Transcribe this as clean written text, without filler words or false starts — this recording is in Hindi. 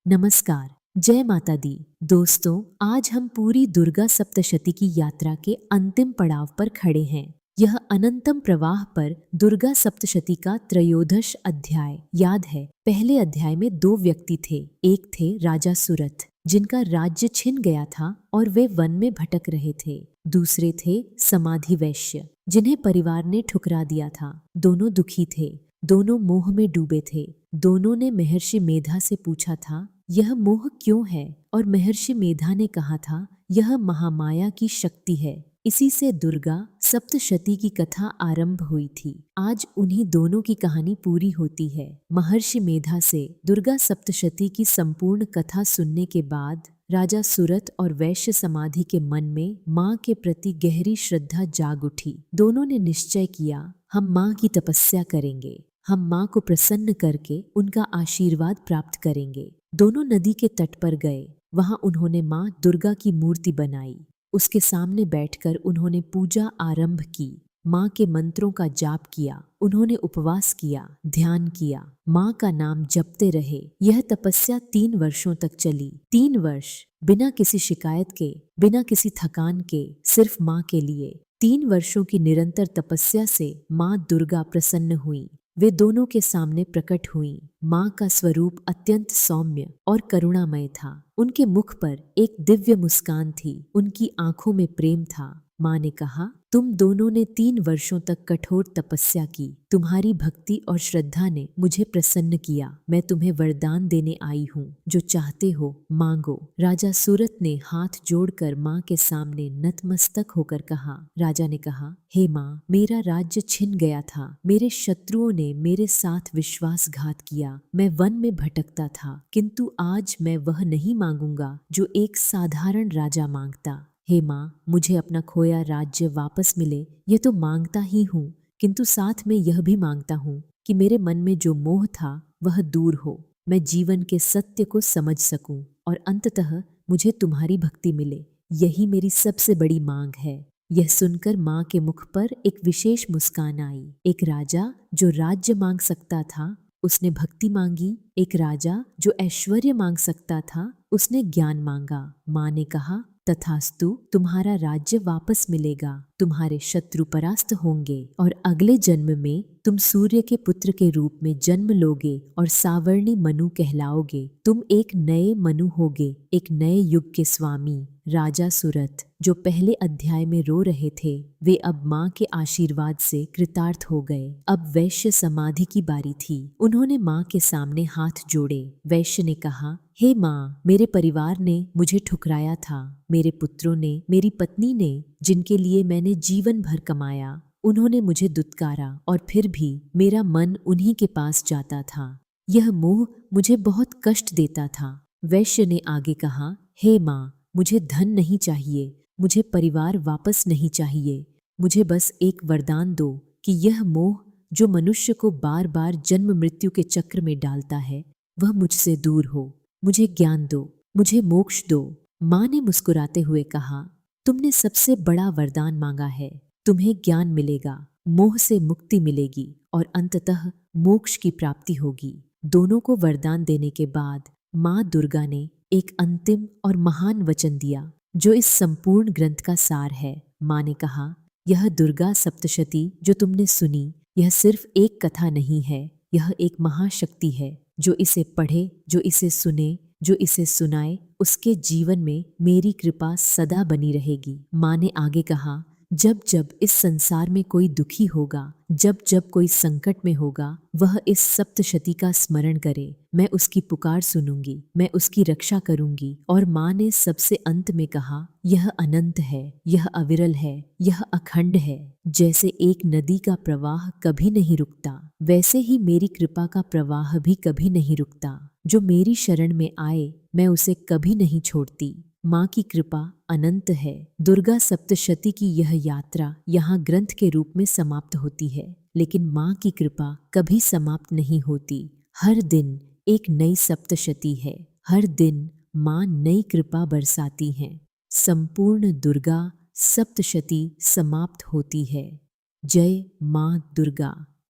नमस्कार, जय माता दी। दोस्तों, आज हम पूरी दुर्गा सप्तशती की यात्रा के अंतिम पड़ाव पर खड़े हैं। यह अनंतम प्रवाह पर दुर्गा सप्तशती का त्रयोदश अध्याय याद है। पहले अध्याय में दो व्यक्ति थे। एक थे राजा सुरथ, जिनका राज्य छिन गया था और वे वन में भटक रहे थे। दूसरे थे समाधि वैश्य, जिन्हें परिवार ने ठुकरा दिया था। दोनों दुखी थे, दोनों मोह में डूबे थे। दोनों ने महर्षि मेधा से पूछा था, यह मोह क्यों है? और महर्षि मेधा ने कहा था, यह महामाया की शक्ति है। इसी से दुर्गा सप्तशती की कथा आरंभ हुई थी। आज उन्हीं दोनों की कहानी पूरी होती है। महर्षि मेधा से दुर्गा सप्तशती की संपूर्ण कथा सुनने के बाद राजा सुरथ और वैश्य समाधि के मन में माँ के प्रति गहरी श्रद्धा जाग उठी। दोनों ने निश्चय किया, हम माँ की तपस्या करेंगे। हम माँ को प्रसन्न करके उनका आशीर्वाद प्राप्त करेंगे। दोनों नदी के तट पर गए। वहां उन्होंने माँ दुर्गा की मूर्ति बनाई। उसके सामने बैठकर उन्होंने पूजा आरंभ की। माँ के मंत्रों का जाप किया। उन्होंने उपवास किया, ध्यान किया, माँ का नाम जपते रहे। यह तपस्या 3 वर्षों तक चली। 3 वर्ष बिना किसी शिकायत के, बिना किसी थकान के, सिर्फ माँ के लिए। 3 वर्षों की निरंतर तपस्या से माँ दुर्गा प्रसन्न हुई। वे दोनों के सामने प्रकट हुई। माँ का स्वरूप अत्यंत सौम्य और करुणामय था। उनके मुख पर एक दिव्य मुस्कान थी। उनकी आंखों में प्रेम था। माँ ने कहा, तुम दोनों ने 3 वर्षों तक कठोर तपस्या की। तुम्हारी भक्ति और श्रद्धा ने मुझे प्रसन्न किया। मैं तुम्हें वरदान देने आई हूँ। जो चाहते हो मांगो। राजा सूरत ने हाथ जोड़कर माँ के सामने नतमस्तक होकर कहा। राजा ने कहा, हे माँ, मेरा राज्य छिन गया था। मेरे शत्रुओं ने मेरे साथ विश्वासघात किया। मैं वन में भटकता था, किंतु आज मैं वह नहीं मांगूंगा जो एक साधारण राजा मांगता। हे माँ, मुझे अपना खोया राज्य वापस मिले, यह तो मांगता ही हूँ, किंतु साथ में यह भी मांगता हूँ कि मेरे मन में जो मोह था वह दूर हो। मैं जीवन के सत्य को समझ सकूं और अंततः मुझे तुम्हारी भक्ति मिले। यही मेरी सबसे बड़ी मांग है। यह सुनकर माँ के मुख पर एक विशेष मुस्कान आई। एक राजा जो राज्य मांग सकता था, उसने भक्ति मांगी। एक राजा जो ऐश्वर्य मांग सकता था, उसने ज्ञान मांगा। माँ ने कहा, तथास्तु, तुम्हारा राज्य वापस मिलेगा। तुम्हारे शत्रु परास्त होंगे और अगले जन्म में तुम सूर्य के पुत्र के रूप में जन्म लोगे और सावर्णी मनु कहलाओगे। तुम एक नए मनु होगे, एक नए युग के स्वामी। राजा सुरथ, जो पहले अध्याय में रो रहे थे, वे अब माँ के आशीर्वाद से कृतार्थ हो गए। अब वैश्य समाधि की बारी थी। उन्होंने माँ के सामने हाथ जोड़े। वैश्य ने कहा, हे माँ, मेरे परिवार ने मुझे ठुकराया था। मेरे पुत्रों ने, मेरी पत्नी ने, जिनके लिए मैंने जीवन भर कमाया, उन्होंने मुझे दुत्कारा और फिर भी मेरा मन उन्हीं के पास जाता था। यह मोह मुझे बहुत कष्ट देता था। वैश्य ने आगे कहा, हे माँ, मुझे धन नहीं चाहिए, मुझे परिवार वापस नहीं चाहिए। मुझे बस एक वरदान दो कि यह मोह जो मनुष्य को बार बार जन्म मृत्यु के चक्र में डालता है, वह मुझसे दूर हो। मुझे ज्ञान दो, मुझे मोक्ष दो। माँ ने मुस्कुराते हुए कहा, तुमने सबसे बड़ा वरदान मांगा है। तुम्हें ज्ञान मिलेगा, मोह से मुक्ति मिलेगी और अंततः मोक्ष की प्राप्ति होगी। दोनों को वरदान देने के बाद माँ दुर्गा ने एक अंतिम और महान वचन दिया, जो इस संपूर्ण ग्रंथ का सार है। माँ ने कहा, यह दुर्गा सप्तशती जो तुमने सुनी, यह सिर्फ एक कथा नहीं है, यह एक महाशक्ति है। जो इसे पढ़े, जो इसे सुने, जो इसे सुनाए, उसके जीवन में मेरी कृपा सदा बनी रहेगी। माँ ने आगे कहा, जब जब इस संसार में कोई दुखी होगा, जब जब कोई संकट में होगा, वह इस सप्तशती का स्मरण करे। मैं उसकी पुकार सुनूंगी, मैं उसकी रक्षा करूंगी। और माँ ने सबसे अंत में कहा, यह अनंत है, यह अविरल है, यह अखंड है। जैसे एक नदी का प्रवाह कभी नहीं रुकता, वैसे ही मेरी कृपा का प्रवाह भी कभी नहीं रुकता। जो मेरी शरण में आए, मैं उसे कभी नहीं छोड़ती। माँ की कृपा अनंत है। दुर्गा सप्तशती की यह यात्रा यहाँ ग्रंथ के रूप में समाप्त होती है, लेकिन माँ की कृपा कभी समाप्त नहीं होती। हर दिन एक नई सप्तशती है। हर दिन माँ नई कृपा बरसाती हैं। संपूर्ण दुर्गा सप्तशती समाप्त होती है। जय माँ दुर्गा।